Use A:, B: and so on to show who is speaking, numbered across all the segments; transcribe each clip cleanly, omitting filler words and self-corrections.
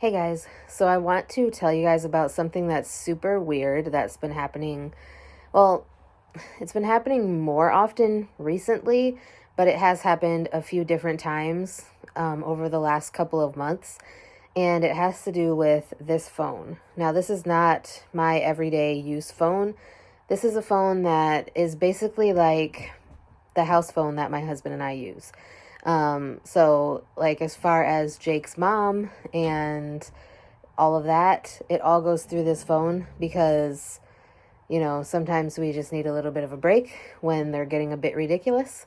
A: Hey guys, so I want to tell you guys about something that's super weird that's been happening. Well, it's been happening more often recently, but it has happened a few different times over the last couple of months, and it has to do with this phone. Now, this is not my everyday use phone. This is a phone that is basically like the house phone that my husband and I use. So like as far as Jake's mom and all of that, it all goes through this phone because, sometimes we just need a little bit of a break when they're getting a bit ridiculous.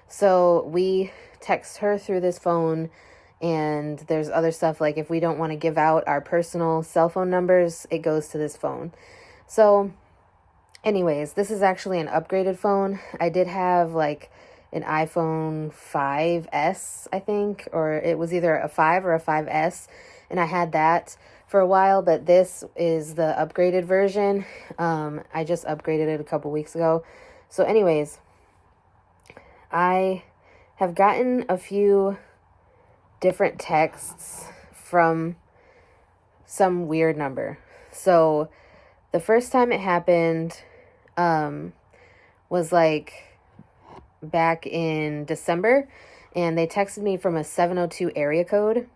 A: So we text her through this phone, and there's other stuff like if we don't want to give out our personal cell phone numbers, it goes to this phone. So anyways, this is actually an upgraded phone. I did have like an iPhone 5S, I think, or it was either a 5 or a 5S, and I had that for a while, but this is the upgraded version. I just upgraded it a couple weeks ago. So anyways, I have gotten a few different texts from some weird number. So the first time it happened was like back in December, and they texted me from a 702 area code,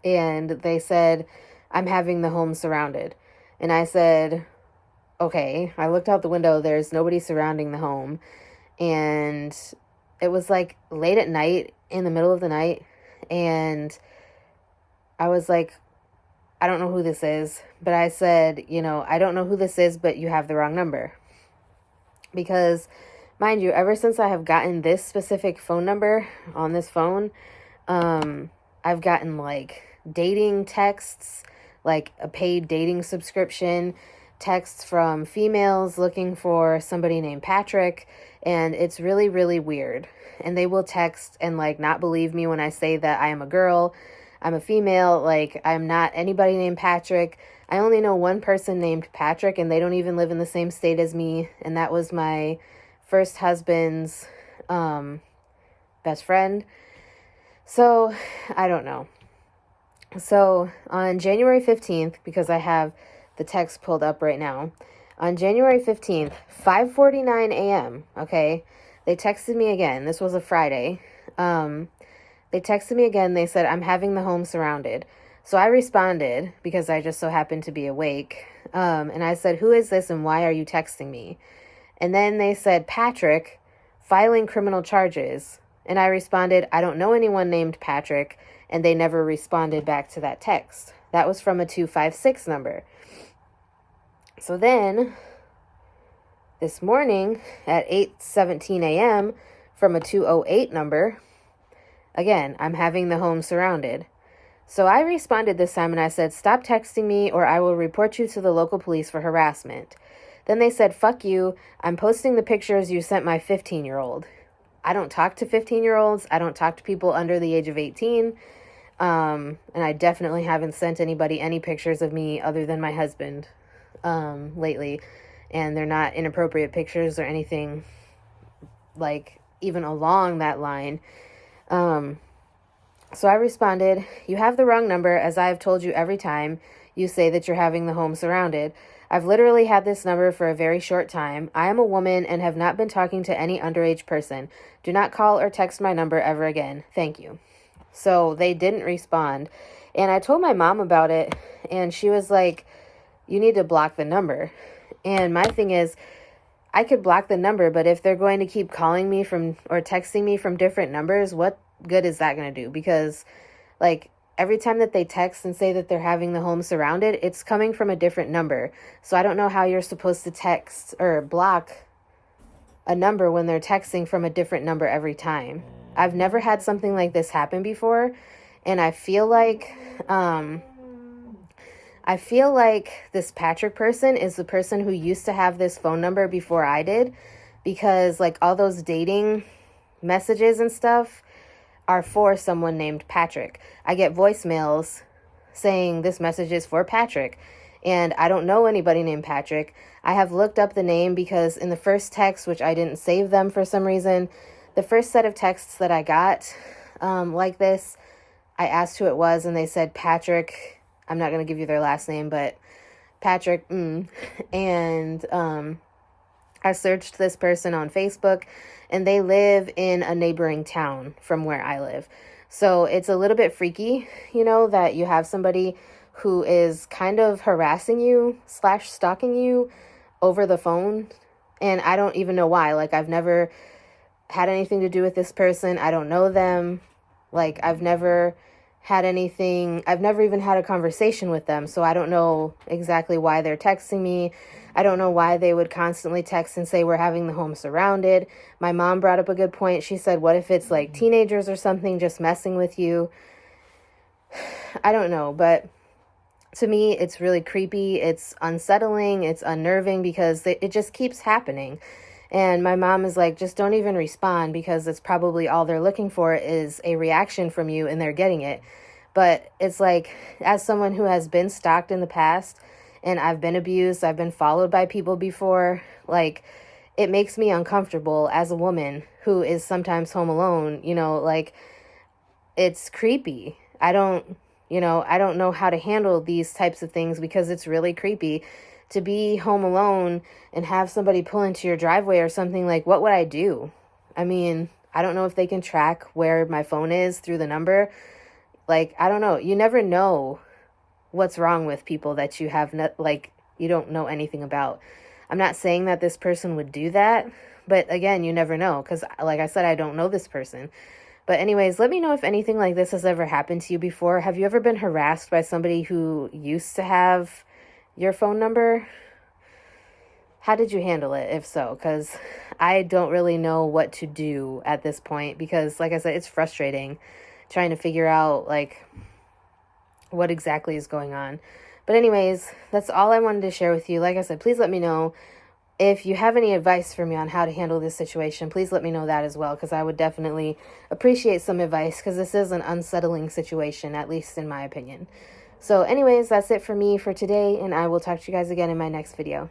A: and they said, "I'm having the home surrounded." And I said, okay. I looked out the window, there's nobody surrounding the home, and it was like late at night, in the middle of the night, and I was like, I don't know who this is, but I said, I don't know who this is, but you have the wrong number. Because mind you, ever since I have gotten this specific phone number on this phone, I've gotten like dating texts, like a paid dating subscription, texts from females looking for somebody named Patrick, and it's really, really weird. And they will text and like not believe me when I say that I am a girl, I'm a female, like I'm not anybody named Patrick. I only know one person named Patrick, and they don't even live in the same state as me, and that was my first husband's best friend. So I don't know. So on January 15th, because I have the text pulled up right now, on January 15th, 5:49 a.m., okay, they texted me again. This was a Friday. They texted me again. They said, "I'm having the home surrounded." So I responded because I just so happened to be awake. And I said, "Who is this and why are you texting me?" And then they said, "Patrick, filing criminal charges." And I responded, "I don't know anyone named Patrick." And they never responded back to that text. That was from a 256 number. So then, this morning at 8:17 a.m., from a 208 number, again, "I'm having the home surrounded." So I responded this time and I said, "Stop texting me or I will report you to the local police for harassment." Then they said, "Fuck you. I'm posting the pictures you sent my 15-year-old. I don't talk to 15-year-olds. I don't talk to people under the age of 18. And I definitely haven't sent anybody any pictures of me other than my husband lately. And they're not inappropriate pictures or anything like even along that line." So I responded, "You have the wrong number, as I have told you every time you say that you're having the home surrounded. I've literally had this number for a very short time. I am a woman and have not been talking to any underage person. Do not call or text my number ever again. Thank you." So they didn't respond. And I told my mom about it, and she was like, "You need to block the number." And my thing is, I could block the number, but if they're going to keep calling me from or texting me from different numbers, what good is that going to do? Because like every time that they text and say that they're having the home surrounded, it's coming from a different number. So I don't know how you're supposed to text or block a number when they're texting from a different number every time. I've never had something like this happen before, and I feel like this Patrick person is the person who used to have this phone number before I did, because like all those dating messages and stuff are for someone named Patrick. I get voicemails saying this message is for Patrick, and I don't know anybody named Patrick. I have looked up the name because in the first text, which I didn't save them for some reason, the first set of texts that I got like this, I asked who it was, and they said Patrick. I'm not going to give you their last name, but Patrick. And I searched this person on Facebook, and they live in a neighboring town from where I live. So it's a little bit freaky, that you have somebody who is kind of harassing you / stalking you over the phone. And I don't even know why. Like, I've never had anything to do with this person. I don't know them. Like, I've never even had a conversation with them. So I don't know exactly why they're texting me. I don't know why they would constantly text and say we're having the home surrounded. My mom brought up a good point. She said, what if it's like teenagers or something just messing with you? I don't know, but to me, it's really creepy. It's unsettling. It's unnerving because it just keeps happening. And my mom is like, just don't even respond, because it's probably all they're looking for is a reaction from you, and they're getting it. But it's like, as someone who has been stalked in the past, and I've been abused, I've been followed by people before, like, it makes me uncomfortable as a woman who is sometimes home alone, like, it's creepy. I don't know how to handle these types of things, because it's really creepy to be home alone and have somebody pull into your driveway or something. Like, what would I do? I mean, I don't know if they can track where my phone is through the number. Like, I don't know. You never know what's wrong with people that you have you don't know anything about. I'm not saying that this person would do that, but again, you never know, because like I said, I don't know this person. But anyways, let me know if anything like this has ever happened to you before. Have you ever been harassed by somebody who used to have your phone number? How did you handle it, if so? Because I don't really know what to do at this point, because like I said, it's frustrating trying to figure out like what exactly is going on. But anyways, that's all I wanted to share with you. Like I said, please let me know if you have any advice for me on how to handle this situation. Please let me know that as well, because I would definitely appreciate some advice, because this is an unsettling situation, at least in my opinion. So anyways, that's it for me for today, and I will talk to you guys again in my next video.